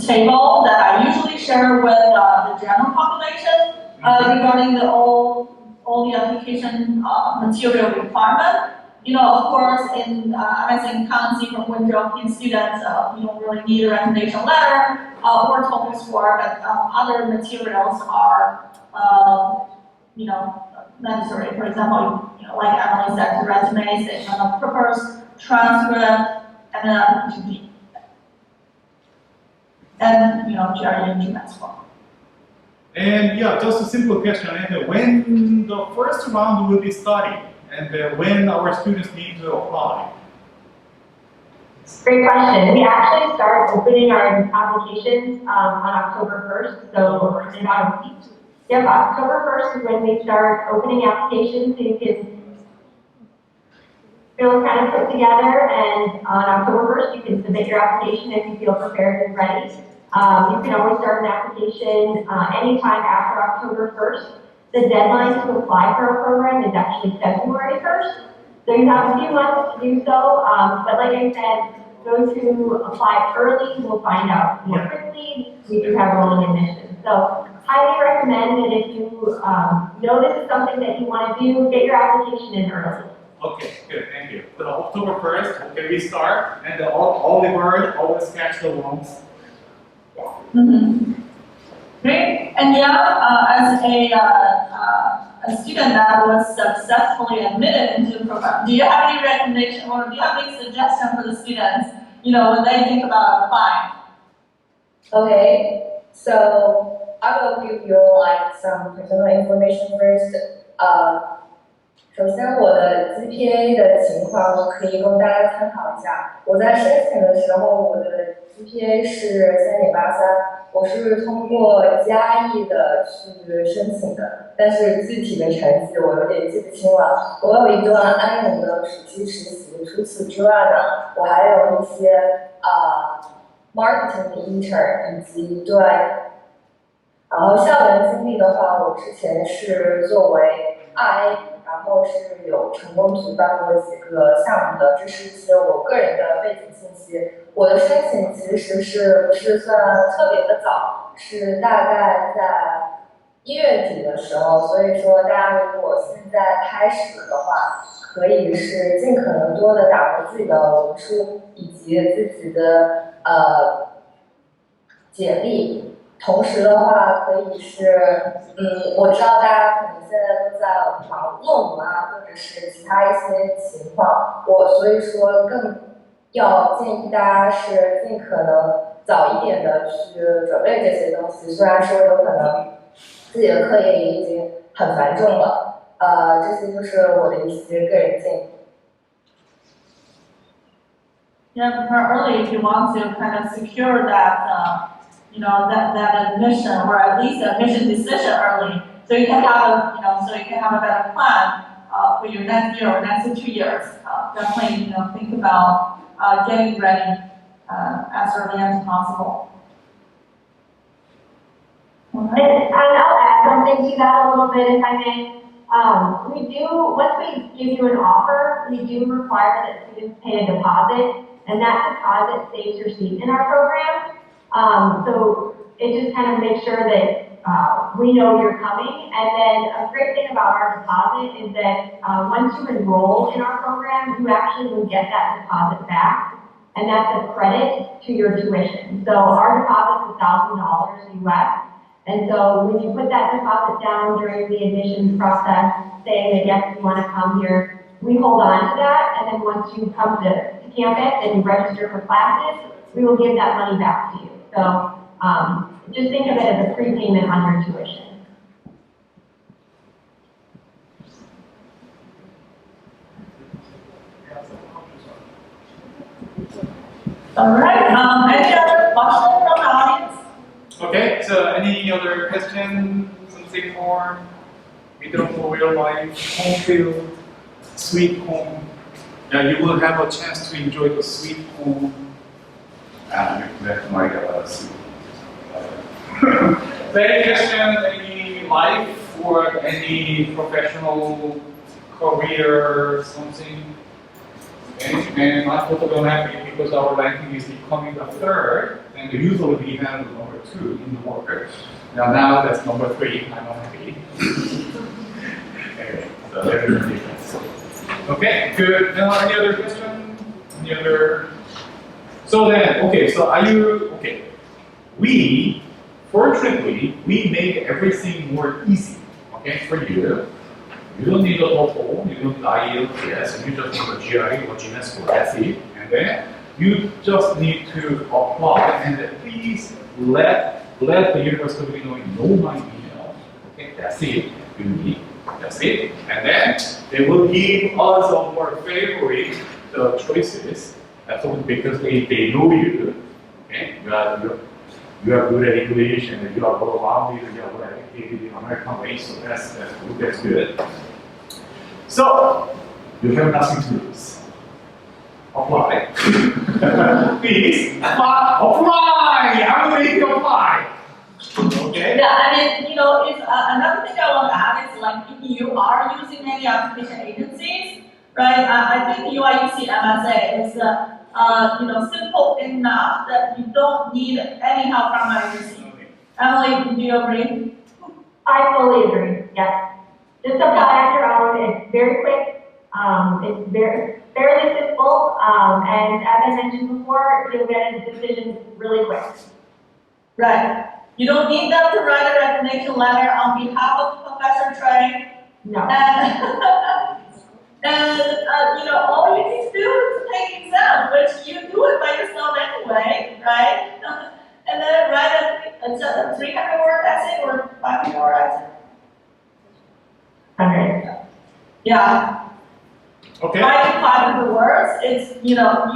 [SPEAKER 2] table that I usually share with the general population regarding all the application material requirement. Of course, in MSN accounting from Wenzhou students, you don't really need a recommendation letter or total score, but other materials are, necessary. For example, like Emily said, the resume, statement of purpose, transcript, and then and GRE and GMAT score.
[SPEAKER 1] And yeah, just a simple question. And when the first round will be starting, and when our students need to apply?
[SPEAKER 3] Great question. We actually start opening our applications on October 1st. So in about a week. Yep, October 1st is when we start opening applications, so you can feel kind of put together. And on October 1st, you can submit your application if you feel prepared and ready. You can always start an application anytime after October 1st. The deadline to apply for a program is actually February 1st. So you have a few months to do so. But like I said, those who apply early will find out more quickly. We do have rolling admissions. So highly recommend that if you know this is something that you want to do, get your application in early.
[SPEAKER 1] Okay, good, thank you. So October 1st, okay, we start, and all the bird always catch the worms.
[SPEAKER 2] Mm-hmm. Great. And as a student that was successfully admitted into the program, do you have any recommendation or do you have any suggestion for the students, when they think about applying.
[SPEAKER 4] Okay, so I will give you like some personal information first. 首先我的 GPA 的情况可以供大家参考一下。我在申请的时候，我的 GPA 是3.83，我是通过嘉义的去申请的，但是具体的成绩我有点记不清了。我有一段安永的暑期实习，除此之外呢，我还有一些marketing 的 intern 以及一段，然后校园经历的话，我之前是作为 RA。然后是有成功举办过几个项目的，这是一些我个人的背景信息。我的申请其实不是算特别的早，是大概在1月底的时候，所以说大家如果现在开始的话，可以是尽可能多的打磨自己的文书以及自己的简历。同时的话，可以是，我知道大家可能现在都在忙论文啊，或者是其他一些情况，所以说更要建议大家是尽可能早一点的去准备这些东西。虽然说有可能自己的课业也已经很繁重了，这些就是我的一些个人建议。
[SPEAKER 2] Yeah, prepare early if you want to kind of secure that. That admission, or at least admission decision early, so you can have a better plan for your next year or next 2 years. Definitely, think about getting ready as early as possible.
[SPEAKER 3] And I'll add something to that a little bit, if I may. Once we give you an offer, we do require that students pay a deposit, and that deposit saves your seat in our program. So it just kind of makes sure that we know you're coming. And then a great thing about our deposit is that once you enroll in our program, you actually will get that deposit back, and that's a credit to your tuition. So our deposit is $1,000 US, and so when you put that deposit down during the admissions process, saying that yes, you want to come here, we hold on to that, and then once you come to campus and you register for classes, we will give that money back to you. So just think of it as a prepayment on your tuition.
[SPEAKER 2] All right. Any other questions from the audience?
[SPEAKER 1] Okay. So any other question? Something more? Middle for real life, home field, sweet home. Yeah, you will have a chance to enjoy the sweet home. That might any question, any life or any professional career, something? And I'm totally unhappy because our ranking is becoming the 3rd, and usually we have number 2 in the world. Now that's number 3. I'm unhappy. Anyway, so there's a difference. Okay, good. Now, any other question? Any other? So then, okay, so fortunately, we make everything more easy, okay, for you. You don't need a TOEFL, you don't need IELTS, you just need a GRE or GMAT score, that's it. And then, you just need to apply, and please let the university know my email, okay, that's it, that's it. And then, they will give us our favorite choices. That's all because they know you, okay? You are good at English and you are well-rounded, you are well educated in American way, so that's good. So, you have nothing to lose. Apply. Please, apply! I will make you apply. Okay?
[SPEAKER 2] Yeah, I mean, if another thing I want to add is like if you are using any application agencies, right? I think UIUC MSA is simple enough that you don't need any help from my agency. Emily, do you agree?
[SPEAKER 3] I fully agree, yes. Just apply on your own, it's very quick, it's fairly simple, and as I mentioned before, you'll get a decision really quick.
[SPEAKER 2] Right. You don't need them to write a resignation letter on behalf of Professor Choi.
[SPEAKER 3] No.
[SPEAKER 2] And all you need to do is take exam, which you do it by yourself Yeah.
[SPEAKER 1] Okay.
[SPEAKER 2] Writing 500 words, it's, you have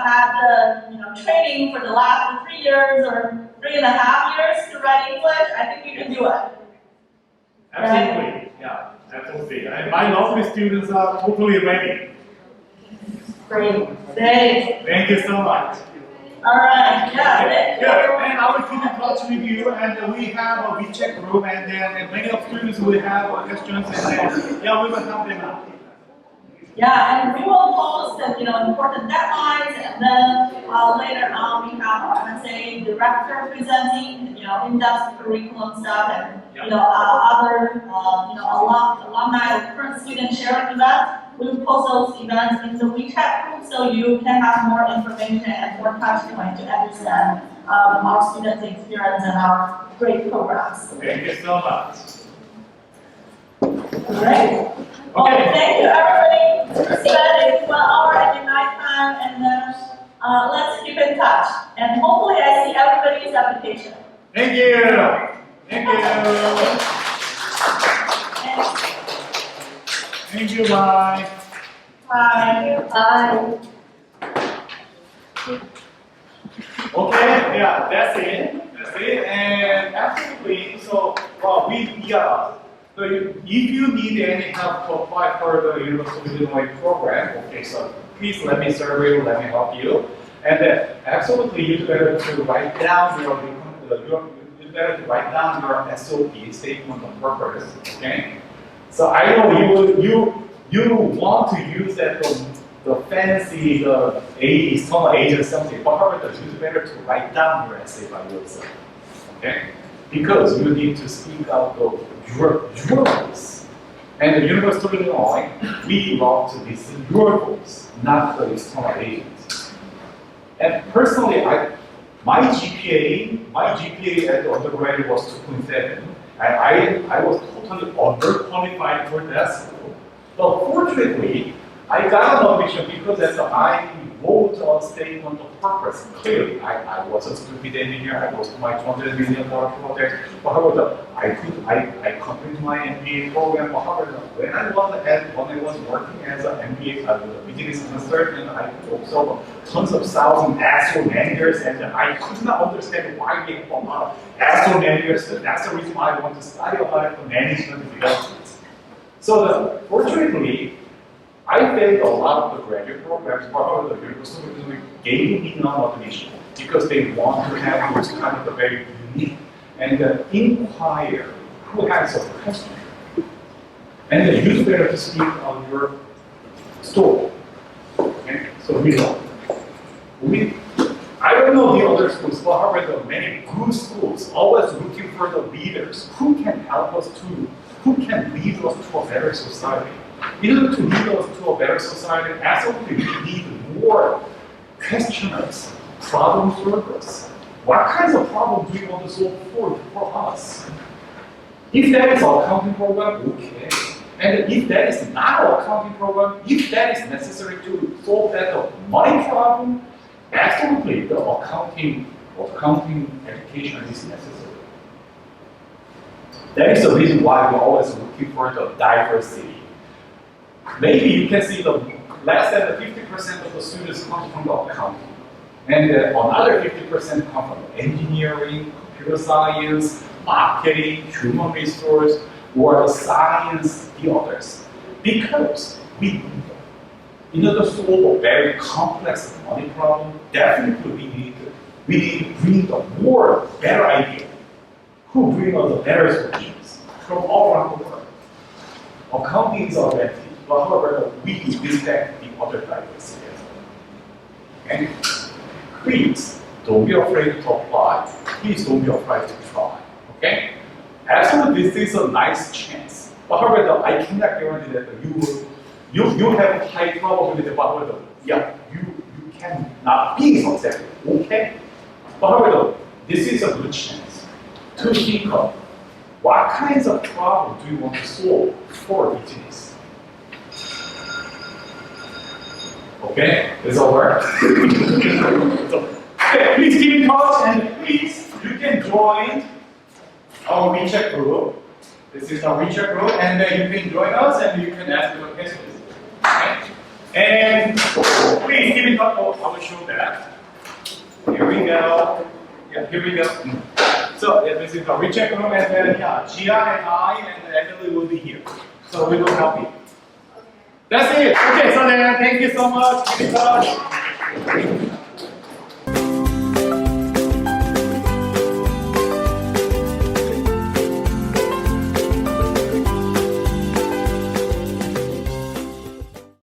[SPEAKER 2] had the, training for the last 3 years or 3.5 years to write English, I think you can do it.
[SPEAKER 1] Absolutely. Yeah, absolutely. And my lovely students are totally ready.
[SPEAKER 2] Great. Thanks.
[SPEAKER 1] Thank you so much.
[SPEAKER 2] All right. Yeah.
[SPEAKER 1] Okay, good. And I will keep in touch with you, and we have a WeChat group, and then many of students will have questions, and then, yeah, we will help them out.
[SPEAKER 2] Yeah, and we will post important deadlines, and then later on we have our MSA director presenting, in-depth curriculum stuff, and other alumni, current student sharing events. We will post those events in the WeChat group so you can have more information and more touch point to understand our students' experience and our great programs.
[SPEAKER 1] Thank you so much.
[SPEAKER 2] Great. Well, thank you everybody for spending 1 hour at your night time, and then let's keep in touch. And hopefully I see everybody's application.
[SPEAKER 1] Thank you. Thank you. Thank you. Bye.
[SPEAKER 2] Bye.
[SPEAKER 3] Bye.
[SPEAKER 1] Okay. Yeah, that's it. That's it. And absolutely. So, So if you need any help to apply for the University of Illinois program, okay, so please let me serve you, let me help you. And then absolutely you better to write down your SOP, statement of purpose, okay? So I know you want to use that the fancy external agent something, but however it's better to write down your essay by yourself. Okay? Because you need to speak out your voice. And the University of Illinois, we love to listen your voice, not the external agents. And personally, my GPA at the undergraduate was 2.7, and I was totally underqualified for that school. But fortunately, I got an admission because I wrote a statement of purpose clearly. I was a stupid engineer. I was my $200 million project. But however, I completed my MBA program. But however, when I was working as an MBA business consultant, I could observe tons of thousand ASO managers, and I could not understand why they have a lot of ASO managers. That's the reason why I want to study a lot of management development. So fortunately, I failed a lot of the graduate programs, but however, the University of Illinois gave me non-admission because they want to have those kind of very unique and inquire who has a question. And then use better to speak on your story. Okay? So I don't know the other schools, but however, the many good schools always looking for the leaders who can help us who can lead us to a better society. In order to lead us to a better society, absolutely we need more questioners, problem solvers. What kinds of problems do we want to solve for us? If that is our accounting program, okay. And if that is not our accounting program, if that is necessary to solve that money problem, absolutely the accounting education is necessary. That is the reason why we're always looking for the diversity. Maybe you can see the less than 50% of the students come from the accounting. And another 50% come from engineering, computer science, marketing, human resource, or the science, the others. Because we need them. In order to solve a very complex money problem, definitely we need to bring the more better idea. Who bring us the better solutions from all around the world. Accounting is our advantage. But however, we respect the other diversity as well. And please don't be afraid to apply. Please don't be afraid to try. Okay? Absolutely, this is a nice chance. But however, I cannot guarantee that you have a high probability. But however, yeah, you cannot be successful. Okay? But however, this is a good chance to think of what kinds of problems do you want to solve for business. Okay, it's over. So, okay, please keep in touch, and please, you can join our WeChat group. This is our WeChat group, and you can join us and you can ask your questions. Okay? And please keep in touch. Oh, I will show that. Here we go. Yeah, here we go. So this is our WeChat group, and then yeah, Gia and I and Emily will be here. So we will help you. That's it. Okay, so then thank you so much. Keep in touch.